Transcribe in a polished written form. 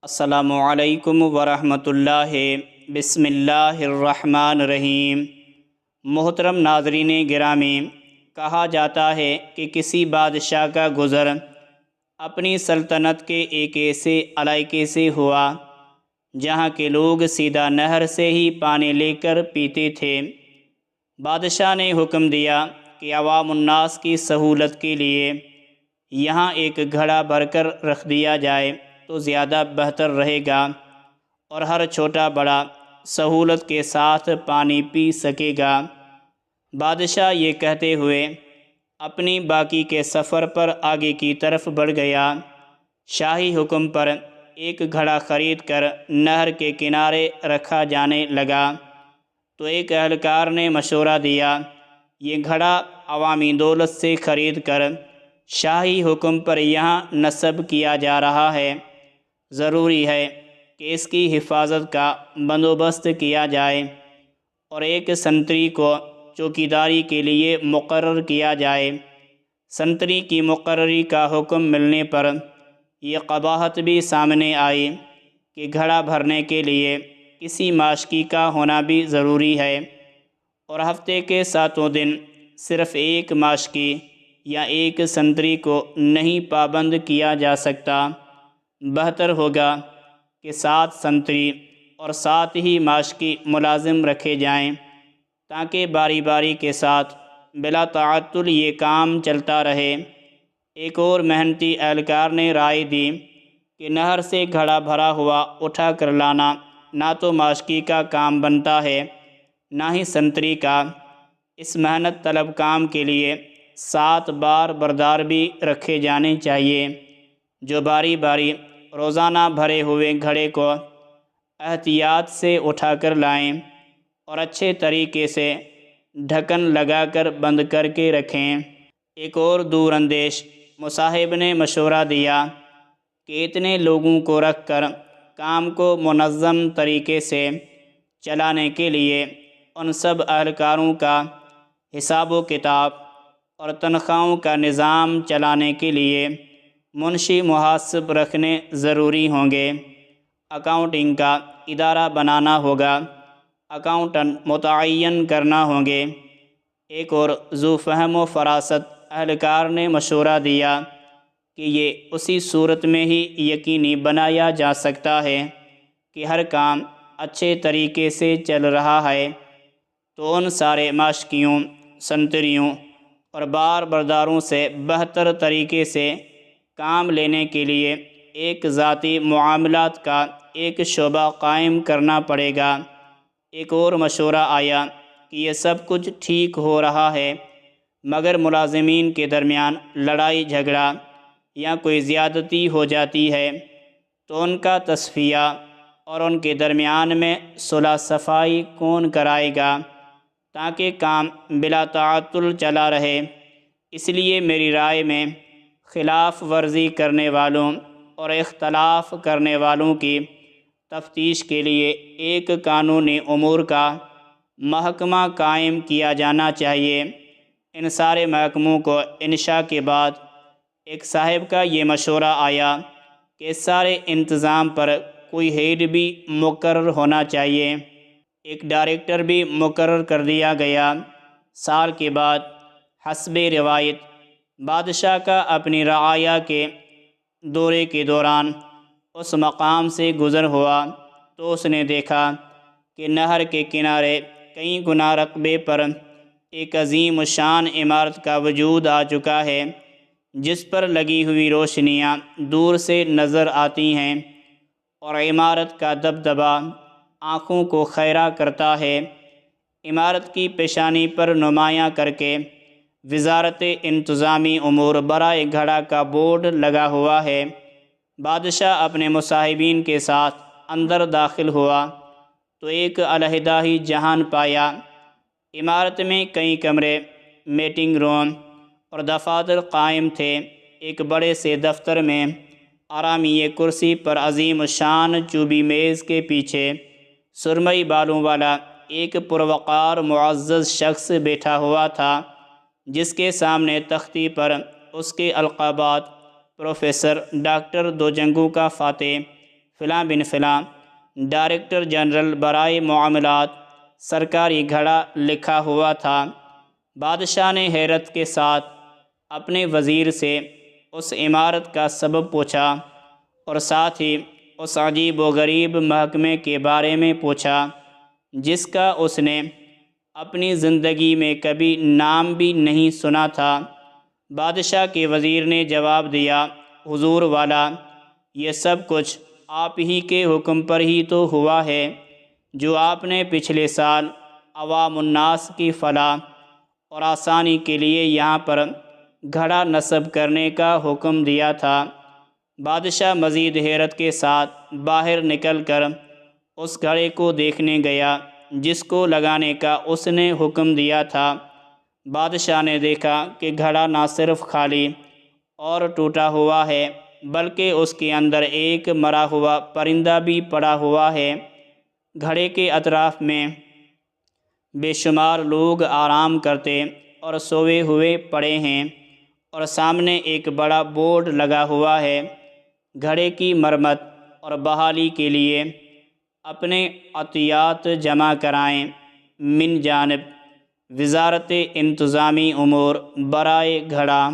السلام علیکم ورحمۃ اللہ۔ بسم اللہ الرحمن الرحیم۔ محترم ناظرین گرامی، کہا جاتا ہے کہ کسی بادشاہ کا گزر اپنی سلطنت کے ایک ایسے علاقے سے ہوا جہاں کے لوگ سیدھا نہر سے ہی پانی لے کر پیتے تھے۔ بادشاہ نے حکم دیا کہ عوام الناس کی سہولت کے لیے یہاں ایک گھڑا بھر کر رکھ دیا جائے تو زیادہ بہتر رہے گا اور ہر چھوٹا بڑا سہولت کے ساتھ پانی پی سکے گا۔ بادشاہ یہ کہتے ہوئے اپنی باقی کے سفر پر آگے کی طرف بڑھ گیا۔ شاہی حکم پر ایک گھڑا خرید کر نہر کے کنارے رکھا جانے لگا تو ایک اہلکار نے مشورہ دیا، یہ گھڑا عوامی دولت سے خرید کر شاہی حکم پر یہاں نصب کیا جا رہا ہے، ضروری ہے کہ اس کی حفاظت کا بندوبست کیا جائے اور ایک سنتری کو چوکیداری کے لیے مقرر کیا جائے۔ سنتری کی مقرری کا حکم ملنے پر یہ قباحت بھی سامنے آئی کہ گھڑا بھرنے کے لیے کسی ماشکی کا ہونا بھی ضروری ہے اور ہفتے کے 7 دن صرف ایک ماشکی یا ایک سنتری کو نہیں پابند کیا جا سکتا۔ بہتر ہوگا کہ 7 سنتری اور 7 ہی ماشکی ملازم رکھے جائیں تاکہ باری باری کے ساتھ بلا تعطل یہ کام چلتا رہے۔ ایک اور محنتی اہلکار نے رائے دی کہ نہر سے گھڑا بھرا ہوا اٹھا کر لانا نہ تو ماشکی کا کام بنتا ہے نہ ہی سنتری کا۔ اس محنت طلب کام کے لیے 7 بار بردار بھی رکھے جانے چاہیے جو باری باری روزانہ بھرے ہوئے گھڑے کو احتیاط سے اٹھا کر لائیں اور اچھے طریقے سے ڈھکن لگا کر بند کر کے رکھیں۔ ایک اور دور اندیش مصاحب نے مشورہ دیا کہ اتنے لوگوں کو رکھ کر کام کو منظم طریقے سے چلانے کے لیے ان سب اہلکاروں کا حساب و کتاب اور تنخواہوں کا نظام چلانے کے لیے منشی محاسب رکھنے ضروری ہوں گے۔ اکاؤنٹنگ کا ادارہ بنانا ہوگا، اکاؤنٹنٹ متعین کرنا ہوں گے۔ ایک اور ذو فہم و فراست اہلکار نے مشورہ دیا کہ یہ اسی صورت میں ہی یقینی بنایا جا سکتا ہے کہ ہر کام اچھے طریقے سے چل رہا ہے تو ان سارے ماشکیوں، سنتریوں اور بار برداروں سے بہتر طریقے سے کام لینے کے لیے ایک ذاتی معاملات کا ایک شعبہ قائم کرنا پڑے گا۔ ایک اور مشورہ آیا کہ یہ سب کچھ ٹھیک ہو رہا ہے مگر ملازمین کے درمیان لڑائی جھگڑا یا کوئی زیادتی ہو جاتی ہے تو ان کا تصفیہ اور ان کے درمیان میں صلح صفائی کون کرائے گا تاکہ کام بلا تعطل چلا رہے۔ اس لیے میری رائے میں خلاف ورزی کرنے والوں اور اختلاف کرنے والوں کی تفتیش کے لیے ایک قانونی امور کا محکمہ قائم کیا جانا چاہیے۔ ان سارے محکموں کو انشاء کے بعد ایک صاحب کا یہ مشورہ آیا کہ اس سارے انتظام پر کوئی ہیڈ بھی مقرر ہونا چاہیے۔ ایک ڈائریکٹر بھی مقرر کر دیا گیا۔ سال کے بعد حسب روایت بادشاہ کا اپنی رعایا کے دورے کے دوران اس مقام سے گزر ہوا تو اس نے دیکھا کہ نہر کے کنارے کئی گنا رقبے پر ایک عظیم الشان عمارت کا وجود آ چکا ہے جس پر لگی ہوئی روشنیاں دور سے نظر آتی ہیں اور عمارت کا دبدبہ آنکھوں کو خیرہ کرتا ہے۔ عمارت کی پیشانی پر نمایاں کر کے وزارت انتظامی امور برائے گھڑا کا بورڈ لگا ہوا ہے۔ بادشاہ اپنے مصاحبین کے ساتھ اندر داخل ہوا تو ایک علیحدہ ہی جہان پایا۔ عمارت میں کئی کمرے، میٹنگ روم اور دفاتر قائم تھے۔ ایک بڑے سے دفتر میں آرامی کرسی پر عظیم الشان چوبی میز کے پیچھے سرمئی بالوں والا ایک پروقار معزز شخص بیٹھا ہوا تھا جس کے سامنے تختی پر اس کے القابات پروفیسر، ڈاکٹر، 2 جنگوں کا فاتح، فلاں بن فلاں، ڈائریکٹر جنرل برائے معاملات، سرکاری گھڑا لکھا ہوا تھا۔ بادشاہ نے حیرت کے ساتھ اپنے وزیر سے اس عمارت کا سبب پوچھا اور ساتھ ہی اس عجیب و غریب محکمے کے بارے میں پوچھا جس کا اس نے اپنی زندگی میں کبھی نام بھی نہیں سنا تھا۔ بادشاہ کے وزیر نے جواب دیا، حضور والا، یہ سب کچھ آپ ہی کے حکم پر ہی تو ہوا ہے، جو آپ نے پچھلے سال عوام الناس کی فلاح اور آسانی کے لیے یہاں پر گھڑا نصب کرنے کا حکم دیا تھا۔ بادشاہ مزید حیرت کے ساتھ باہر نکل کر اس گھڑے کو دیکھنے گیا جس کو لگانے کا اس نے حکم دیا تھا۔ بادشاہ نے دیکھا کہ گھڑا نہ صرف خالی اور ٹوٹا ہوا ہے بلکہ اس کے اندر ایک مرا ہوا پرندہ بھی پڑا ہوا ہے۔ گھڑے کے اطراف میں بے شمار لوگ آرام کرتے اور سوئے ہوئے پڑے ہیں اور سامنے ایک بڑا بورڈ لگا ہوا ہے، گھڑے کی مرمت اور بحالی کے لیے اپنے عطیات جمع کرائیں من جانب وزارت انتظامی امور برائے گھڑا۔